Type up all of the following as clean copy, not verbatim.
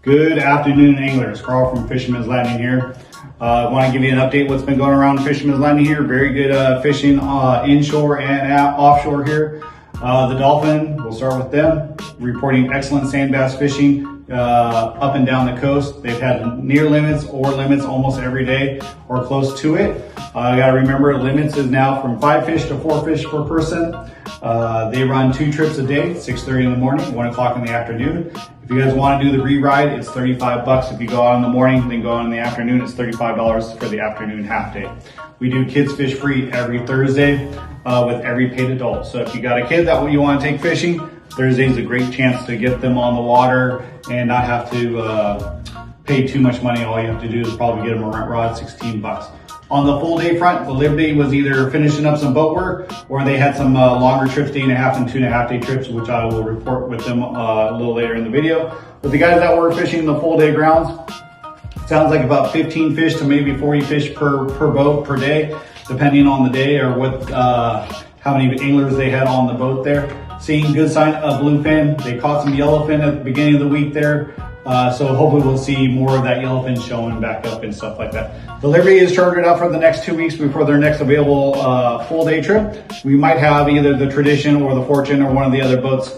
Good afternoon, anglers. Carl from Fisherman's Landing here. I want to give you an update what's been going around Fisherman's Landing here. Very good fishing inshore and offshore here. The Dolphin, we'll start with them, reporting excellent sand bass fishing up and down the coast. They've had near limits or limits almost every day or close to it. You got to remember, limits is now from 5 fish to 4 fish per person. They run 2 trips a day, 6:30 in the morning, 1 o'clock in the afternoon. If you guys want to do the re-ride, it's $35. If you go out in the morning, then go out in the afternoon, it's $35 for the afternoon half day. We do kids fish free every Thursday with every paid adult. So if you got a kid that you want to take fishing, Thursday is a great chance to get them on the water and not have to pay too much money. All you have to do is probably get them a rent rod, $16. On the full day front, the Liberty was either finishing up some boat work or they had some longer trips, 1.5 and 2.5 day trips, which I will report with them a little later in the video. But the guys that were fishing the full day grounds, sounds like about 15 fish to maybe 40 fish per boat per day, depending on the day or what how many anglers they had on the boat there. Seeing good sign of bluefin. They caught some yellowfin at the beginning of the week there. So hopefully we'll see more of that yellowfin showing back up and stuff like that. The Liberty is chartered out for the next 2 weeks before their next available full day trip. We might have either the Tradition or the Fortune or one of the other boats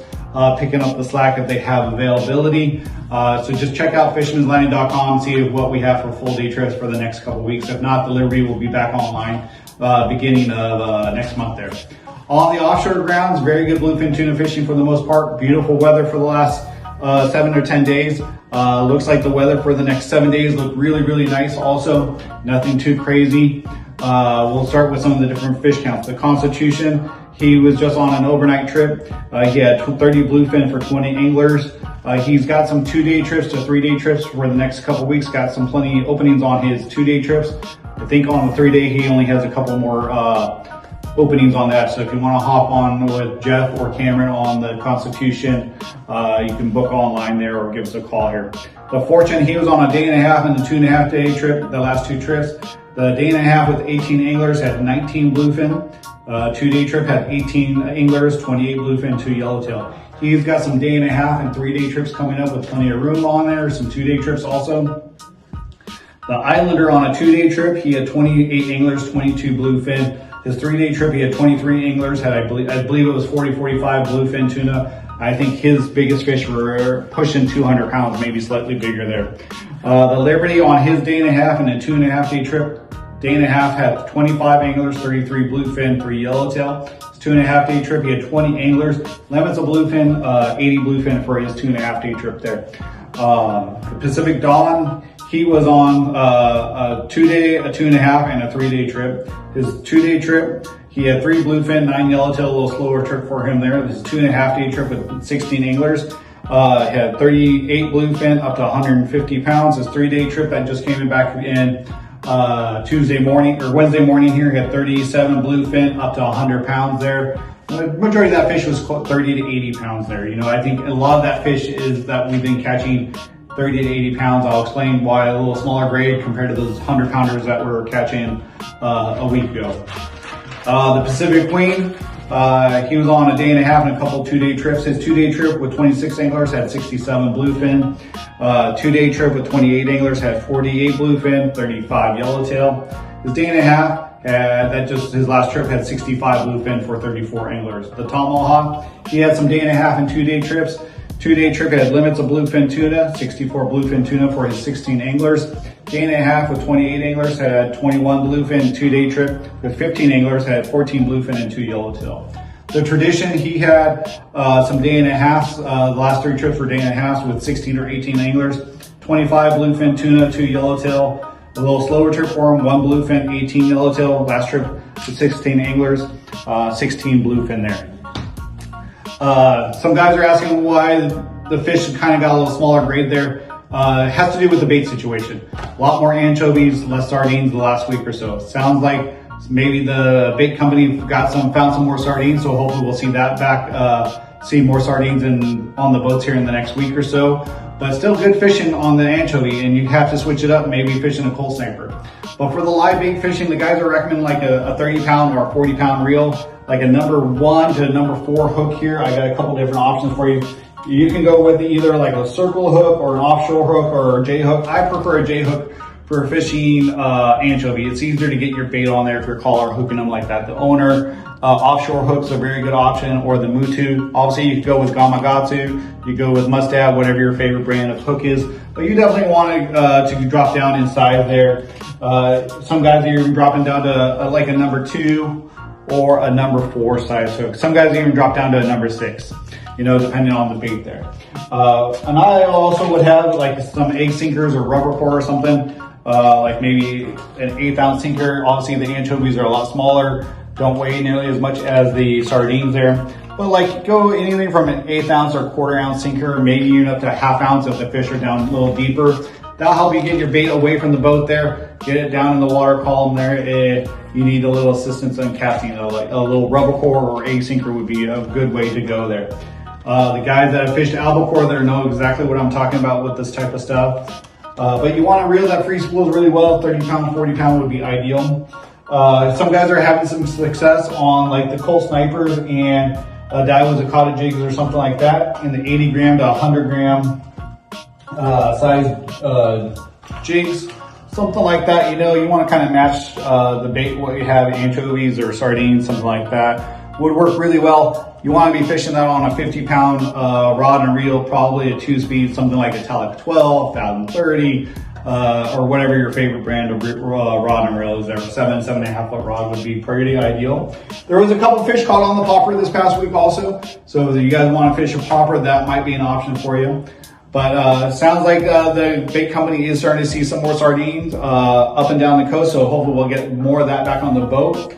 picking up the slack if they have availability. So just check out fishermanslanding.com, see what we have for full day trips for the next couple weeks. If not, the Liberty will be back online beginning of next month there. On the offshore grounds, very good bluefin tuna fishing for the most part. Beautiful weather for the last 7 or 10 days. Looks like the weather for the next 7 days look really, really nice also. Nothing too crazy. We'll start with some of the different fish counts. The Constitution, he was just on an overnight trip. He had 30 bluefin for 20 anglers. He's got some 2-day trips to 3-day trips for the next couple weeks. Got some plenty openings on his 2-day trips. I think on the 3-day, he only has a couple more openings on that. So if you want to hop on with Jeff or Cameron on the Constitution, you can book online there or give us a call here. The Fortune, he was on a 1.5 and a 2.5 day trip, the last 2 trips. The 1.5 with 18 anglers had 19 bluefin. 2-day trip had 18 anglers, 28 bluefin, 2 yellowtail. He's got some 1.5 and 3-day trips coming up with plenty of room on there, some 2-day trips also. The Islander on a 2-day trip, he had 28 anglers, 22 bluefin. His 3-day trip, he had 23 anglers, had I believe it was 45 bluefin tuna. I think his biggest fish were pushing 200 pounds, maybe slightly bigger there. The Liberty on his 1.5 and a 2.5 day trip, 1.5 had 25 anglers, 33 bluefin, 3 yellowtail. His 2.5 day trip, he had 20 anglers, limits of bluefin, 80 bluefin for his 2.5 day trip there. The Pacific Dawn, he was on a 2-day, a 2.5, and a 3-day trip. His 2-day trip, he had 3 bluefin, 9 yellowtail, a little slower trip for him there. His 2.5 day trip with 16 anglers. Had 38 bluefin up to 150 pounds. His 3-day trip that just came back in Wednesday morning here, he had 37 bluefin up to 100 pounds there. The majority of that fish was 30 to 80 pounds there. You know, I think a lot of that fish is that we've been catching 30 to 80 pounds. I'll explain why a little smaller grade compared to those 100 pounders that we're catching a week ago. The Pacific Queen, he was on a 1.5 and a couple 2-day trips. His 2-day trip with 26 anglers had 67 bluefin. 2-day trip with 28 anglers had 48 bluefin, 35 yellowtail. His 1.5, his last trip had 65 bluefin for 34 anglers. The Tomahawk, he had some 1.5 and 2-day trips. 2-day trip had limits of bluefin tuna, 64 bluefin tuna for his 16 anglers. 1.5 with 28 anglers had 21 bluefin. 2-day trip with 15 anglers had 14 bluefin and 2 yellowtail. The Tradition, he had some 1.5s. The last 3 trips were 1.5s with 16 or 18 anglers. 25 bluefin tuna, 2 yellowtail. A little slower trip for him, 1 bluefin, 18 yellowtail. Last trip with 16 anglers, 16 bluefin there. Some guys are asking why the fish kind of got a little smaller grade there. It has to do with the bait situation. A lot more anchovies, less sardines the last week or so. Sounds like maybe the bait company found some more sardines, so hopefully we'll see that back, see more sardines on the boats here in the next week or so. But still good fishing on the anchovy, and you have to switch it up, maybe fishing a cold sniper. But for the live bait fishing, the guys are recommending like a 30 pound or a 40 pound reel, like a number 1 to number 4 hook here. I got a couple different options for you. You can go with either like a circle hook or an offshore hook or a J hook. I prefer a J hook for fishing anchovy. It's easier to get your bait on there if you're collar hooking them like that. The owner offshore hooks are a very good option, or the Mutu. Obviously, you can go with Gamakatsu, you go with Mustad, whatever your favorite brand of hook is. But you definitely want to drop down in size there. Some guys are even dropping down to like a number 2 or a number 4 size hook. Some guys even drop down to a number 6. You know, depending on the bait there. And I also would have like some egg sinkers or rubber core or something, like maybe an 1/8 ounce sinker. Obviously the anchovies are a lot smaller, don't weigh nearly as much as the sardines there. But like go anything from an 1/8 ounce or 1/4 ounce sinker, maybe even up to a 1/2 ounce if the fish are down a little deeper. That'll help you get your bait away from the boat there, get it down in the water column there. You need a little assistance on casting, like a little rubber core or egg sinker would be a good way to go there. The guys that have fished albacore there know exactly what I'm talking about with this type of stuff. But you want to reel that free spools really well. 30 pound, 40 pound would be ideal. Some guys are having some success on like the Colt Snipers and Daiwa's Akata jigs or something like that in the 80 gram to 100 gram size jigs. Something like that, you know, you want to kind of match the bait, what you have, anchovies or sardines, something like that. Would work really well. You want to be fishing that on a 50 pound rod and reel, probably a 2-speed, something like a Talic 12, 1030, or whatever your favorite brand of rod and reel is there. 7.5 foot rod would be pretty ideal. There was a couple fish caught on the popper this past week also. So if you guys want to fish a popper, that might be an option for you. But sounds like the bait company is starting to see some more sardines up and down the coast. So hopefully we'll get more of that back on the boat.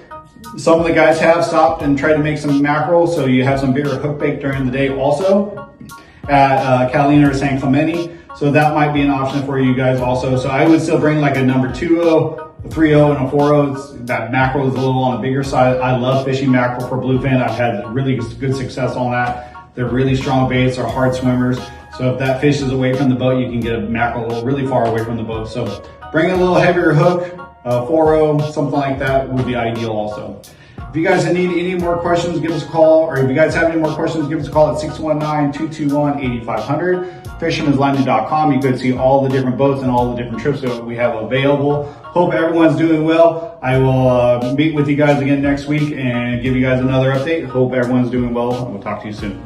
Some of the guys have stopped and tried to make some mackerel, so you have some bigger hook bait during the day also at Catalina or San Clemente. So that might be an option for you guys also. So I would still bring like a number 2.0, a 3.0, and a 4.0. That mackerel is a little on the bigger side. I love fishing mackerel for bluefin. I've had really good success on that. They're really strong baits, they're hard swimmers. So if that fish is away from the boat, you can get a mackerel really far away from the boat. So bring a little heavier hook. 4.0, something like that would be ideal also. If you guys need any more questions, give us a call. Or if you guys have any more questions, give us a call at 619-221-8500. Fishermanslanding.com. You could see all the different boats and all the different trips that we have available. Hope everyone's doing well. I will meet with you guys again next week and give you guys another update. Hope everyone's doing well, and we'll talk to you soon.